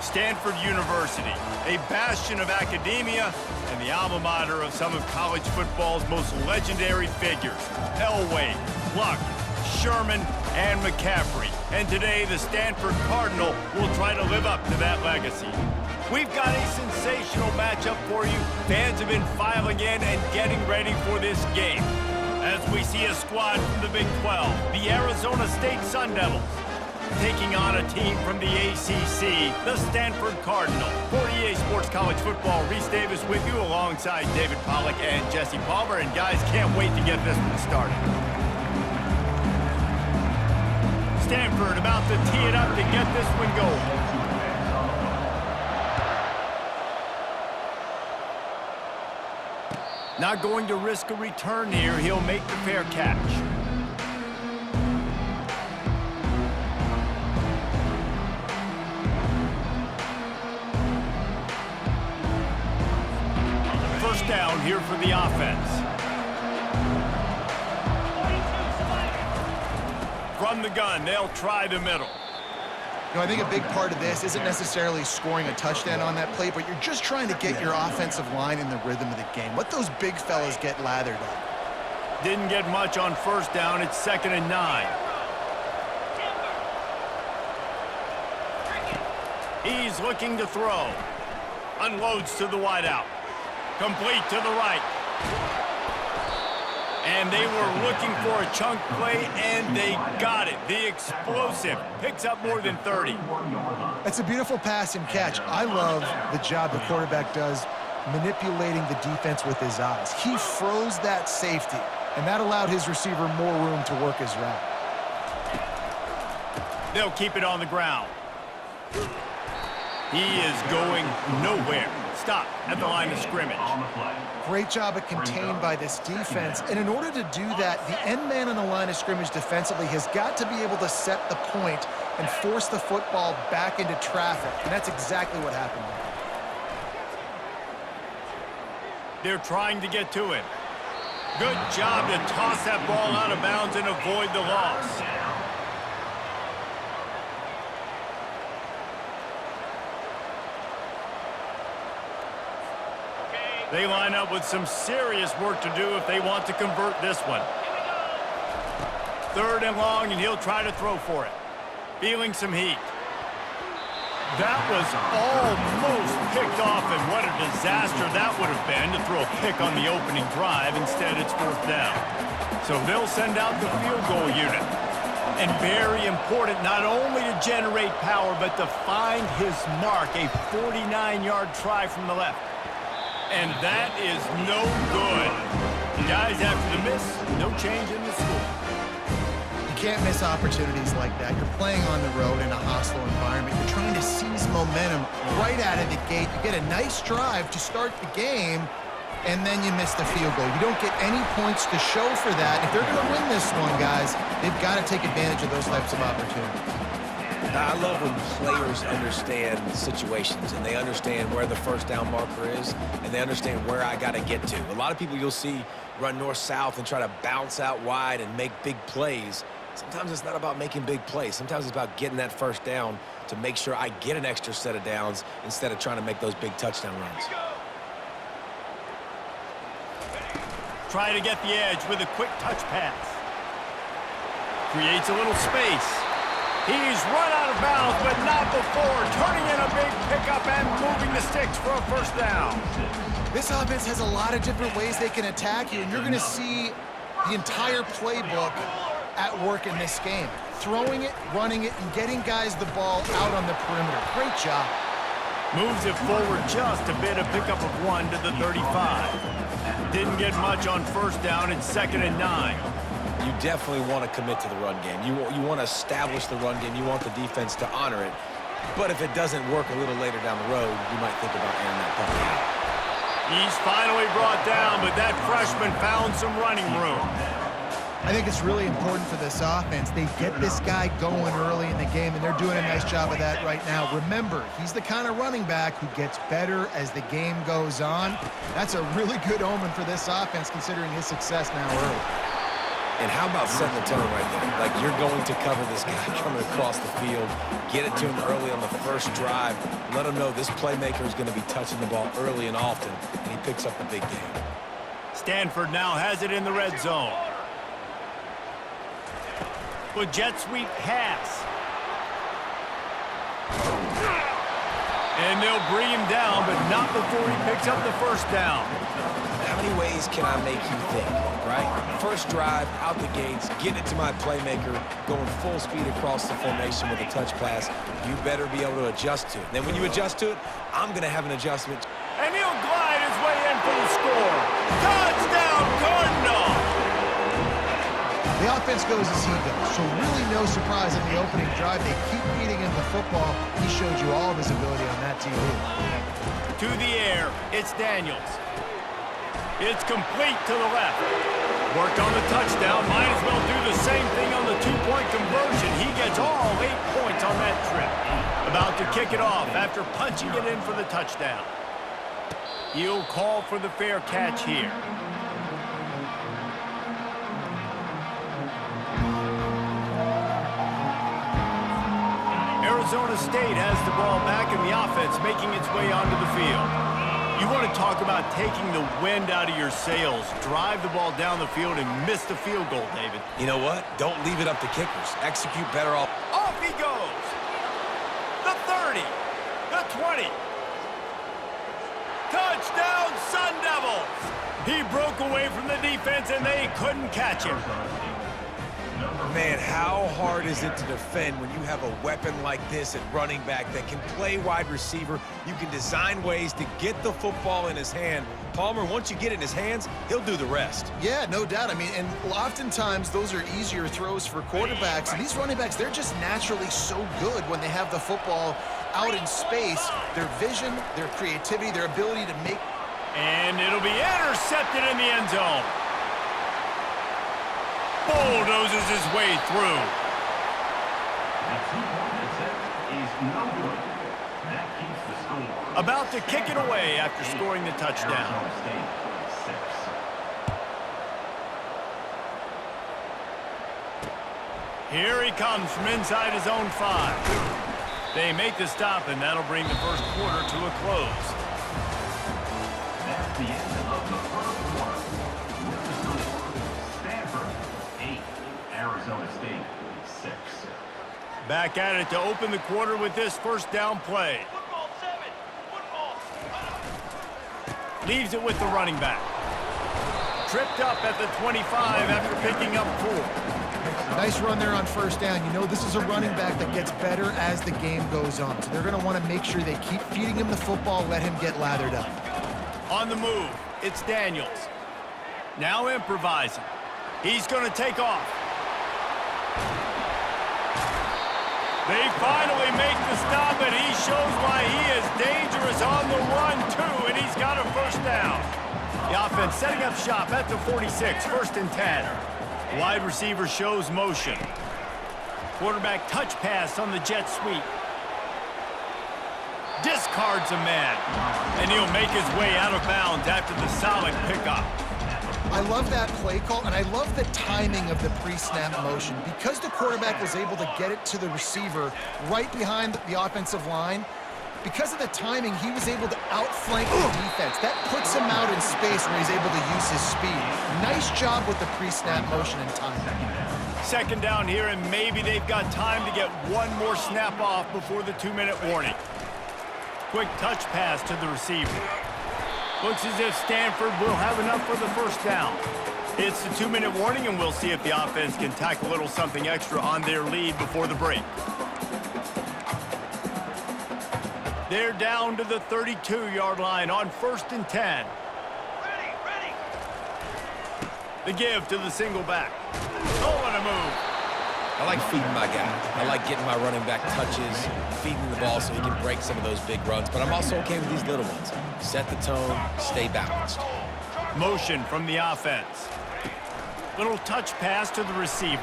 Stanford University, a bastion of academia and the alma mater of some of college football's most legendary figures, Elway, Luck, Sherman, and McCaffrey. And today, the Stanford Cardinal will try to live up to that legacy. We've got a sensational matchup for you. Fans have been filing in and getting ready for this game. As we see a squad from the Big 12, the Arizona State Sun Devils, taking on a team from the ACC, the Stanford Cardinal. For EA Sports College Football, Reese Davis with you alongside David Pollack and Jesse Palmer. And guys, can't wait to get this one started. Stanford about to tee it up to get this one going. Not going to risk a return here. He'll make the fair catch. First down here for the offense. From the gun, they'll try the middle. You know, I think a big part of this isn't necessarily scoring a touchdown on that play, but you're just trying to get your offensive line in the rhythm of the game. Let those big fellas get lathered up. Didn't get much on first down. It's 2nd and 9. He's looking to throw. Unloads to the wideout. Complete to the right. And they were looking for a chunk play, and they got it. The explosive picks up more than 30. That's a beautiful pass and catch. I love the job the quarterback does manipulating the defense with his eyes. He froze that safety, and that allowed his receiver more room to work his route. They'll keep it on the ground. He is going nowhere. Stop at the line of scrimmage. Great job at contained by this defense. And in order to do that, the end man on the line of scrimmage defensively has got to be able to set the point and force the football back into traffic. And that's exactly what happened there. They're trying to get to it. Good job to toss that ball out of bounds and avoid the loss. They line up with some serious work to do if they want to convert this one. 3rd and long, and he'll try to throw for it. Feeling some heat. That was almost picked off, and what a disaster that would have been to throw a pick on the opening drive. Instead, it's 4th down. So they'll send out the field goal unit. And very important, not only to generate power, but to find his mark, a 49-yard try from the left. And that is no good. Guys, after the miss, no change in the score. You can't miss opportunities like that. You're playing on the road in a hostile environment. You're trying to seize momentum right out of the gate. You get a nice drive to start the game, and then you miss the field goal. You don't get any points to show for that. If they're going to win this one, guys, they've got to take advantage of those types of opportunities. I love when players understand situations and they understand where the first down marker is and they understand where I got to get to. A lot of people you'll see run north-south and try to bounce out wide and make big plays. Sometimes it's not about making big plays. Sometimes it's about getting that first down to make sure I get an extra set of downs instead of trying to make those big touchdown runs. Try to get the edge with a quick touch pass. Creates a little space. He's run out of bounds, but not before. Turning in a big pickup and moving the sticks for a first down. This offense has a lot of different ways they can attack you, and you're going to see the entire playbook at work in this game. Throwing it, running it, and getting guys the ball out on the perimeter. Great job. Moves it forward just a bit, a pickup of 1 to the 35. Didn't get much on first down. It's 2nd and 9. You definitely want to commit to the run game. You want to establish the run game. You want the defense to honor it. But if it doesn't work a little later down the road, you might think about airing that puppy out. He's finally brought down, but that freshman found some running room. I think it's really important for this offense. They get this guy going early in the game, and they're doing a nice job of that right now. Remember, he's the kind of running back who gets better as the game goes on. That's a really good omen for this offense, considering his success now early. And how about setting the tone right there? Like, you're going to cover this guy coming across the field, get it to him early on the first drive, let him know this playmaker is going to be touching the ball early and often, and he picks up the big game. Stanford now has it in the red zone. With jet sweep pass. And they'll bring him down, but not before he picks up the first down. How many ways can I make you think, right? First drive, out the gates, getting it to my playmaker, going full speed across the formation with a touch pass. You better be able to adjust to it. Then when you adjust to it, I'm going to have an adjustment. And he'll glide his way in for the score. Touchdown, Cardinal! The offense goes as he goes, so really no surprise in the opening drive. They keep feeding him the football. He showed you all of his ability on that TV. To the air, it's Daniels. It's complete to the left. Worked on the touchdown. Might as well do the same thing on the two-point conversion. He gets all 8 points on that trip. About to kick it off after punching it in for the touchdown. He'll call for the fair catch here. Arizona State has the ball back in the offense, making its way onto the field. You want to talk about taking the wind out of your sails. Drive the ball down the field and miss the field goal, David. You know what? Don't leave it up to kickers. Execute better off. Off he goes. The 30. The 20. Touchdown, Sun Devils. He broke away from the defense and they couldn't catch him. Man, how hard is it to defend when you have a weapon like this at running back that can play wide receiver? You can design ways to get the football in his hand. Palmer, once you get it in his hands, he'll do the rest. Yeah, no doubt. I mean, and oftentimes those are easier throws for quarterbacks. And these running backs, they're just naturally so good when they have the football out in space. Their vision, their creativity, their ability to make... And it'll be intercepted in the end zone. Bulldozes his way through. About to kick it away after scoring the touchdown. Here he comes from inside his own 5. They make the stop, and that'll bring the first quarter to a close. That's the end of the first quarter. Stanford 8, Arizona State 6. Back at it to open the quarter with this first down play. Football 7. Football. Leaves it with the running back. Tripped up at the 25 after picking up 4. Nice run there on first down. You know, this is a running back that gets better as the game goes on. So they're going to want to make sure they keep feeding him the football, let him get lathered up. On the move, it's Daniels. Now improvising. He's going to take off. They finally make the stop, and he shows why he is dangerous on the run, too, and he's got a first down. The offense setting up shop at the 46, 1st and 10. Wide receiver shows motion. Quarterback touch pass on the jet sweep. Discards a man, and he'll make his way out of bounds after the solid pickup. I love that play call, and I love the timing of the pre-snap motion. Because the quarterback was able to get it to the receiver right behind the offensive line, because of the timing, he was able to outflank the defense. That puts him out in space where he's able to use his speed. Nice job with the pre-snap motion and timing. Second down here, and maybe they've got time to get one more snap off before the 2-minute warning. Quick touch pass to the receiver. Looks as if Stanford will have enough for the first down. It's the 2-minute warning, and we'll see if the offense can tack a little something extra on their lead before the break. They're down to the 32-yard line on 1st and 10. Ready. The give to the single back. Oh, what a move. I like feeding my guy. I like getting my running back touches, feeding the ball so he can break some of those big runs. But I'm also okay with these little ones. Set the tone, stay balanced. Motion from the offense. Little touch pass to the receiver.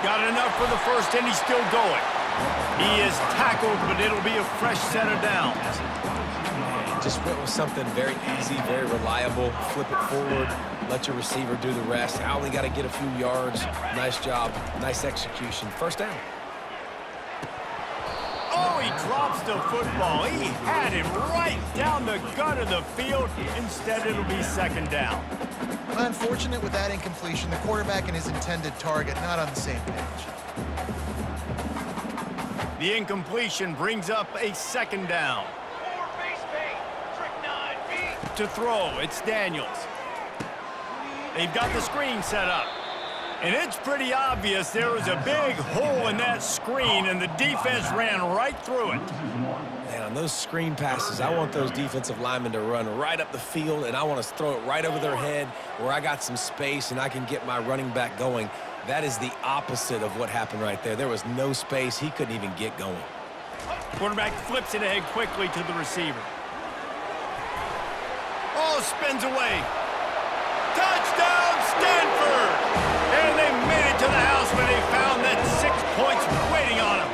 Got enough for the first, and he's still going. He is tackled, but it'll be a fresh set of downs. Just went with something very easy, very reliable. Flip it forward, let your receiver do the rest. I only got to get a few yards. Nice job, nice execution. First down. Oh, he drops the football. He had it right down the gut of the field. Instead, it'll be second down. Unfortunate with that incompletion. The quarterback and his intended target not on the same page. The incompletion brings up a second down. To throw, it's Daniels. They've got the screen set up. And it's pretty obvious there was a big hole in that screen, and the defense ran right through it. Man, on those screen passes, I want those defensive linemen to run right up the field, and I want to throw it right over their head where I got some space and I can get my running back going. That is the opposite of what happened right there. There was no space. He couldn't even get going. Quarterback flips it ahead quickly to the receiver. Oh, spins away. Touchdown, Stanford! And they made it to the house when they found that 6 points waiting on them.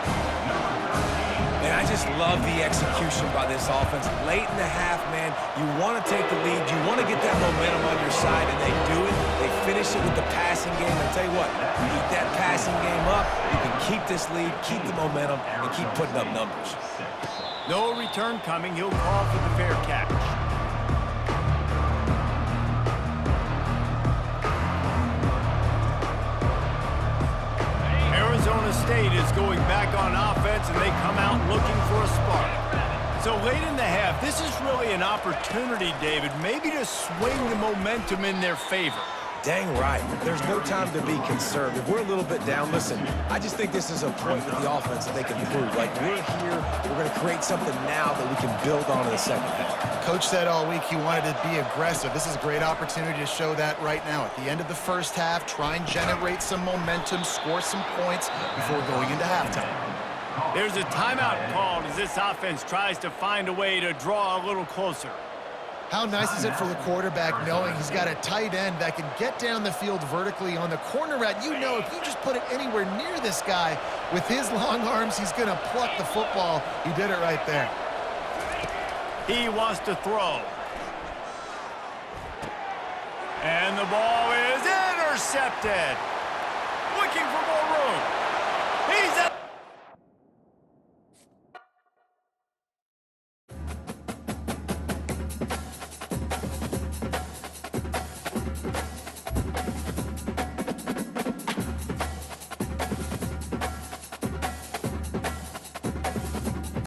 Man, I just love the execution by this offense. Late in the half, man, you want to take the lead. You want to get that momentum on your side, and they do it. They finish it with the passing game. I'll tell you what, keep that passing game up. You can keep this lead, keep the momentum, and keep putting up numbers. No return coming. He'll call for the fair catch. Arizona State is going back on offense, and they come out looking for a spark. So late in the half, this is really an opportunity, David, maybe to swing the momentum in their favor. Dang right. There's no time to be concerned. If we're a little bit down, listen, I just think this is a point with the offense that they can prove. Like, we're here, we're going to create something now that we can build on in the second half. Coach said all week he wanted to be aggressive. This is a great opportunity to show that right now. At the end of the first half, try and generate some momentum, score some points before going into halftime. There's a timeout called as this offense tries to find a way to draw a little closer. How nice is it for the quarterback knowing he's got a tight end that can get down the field vertically on the corner route? You know, if you just put it anywhere near this guy with his long arms, he's going to pluck the football. He did it right there. He wants to throw. And the ball is intercepted. Looking for more room. He's at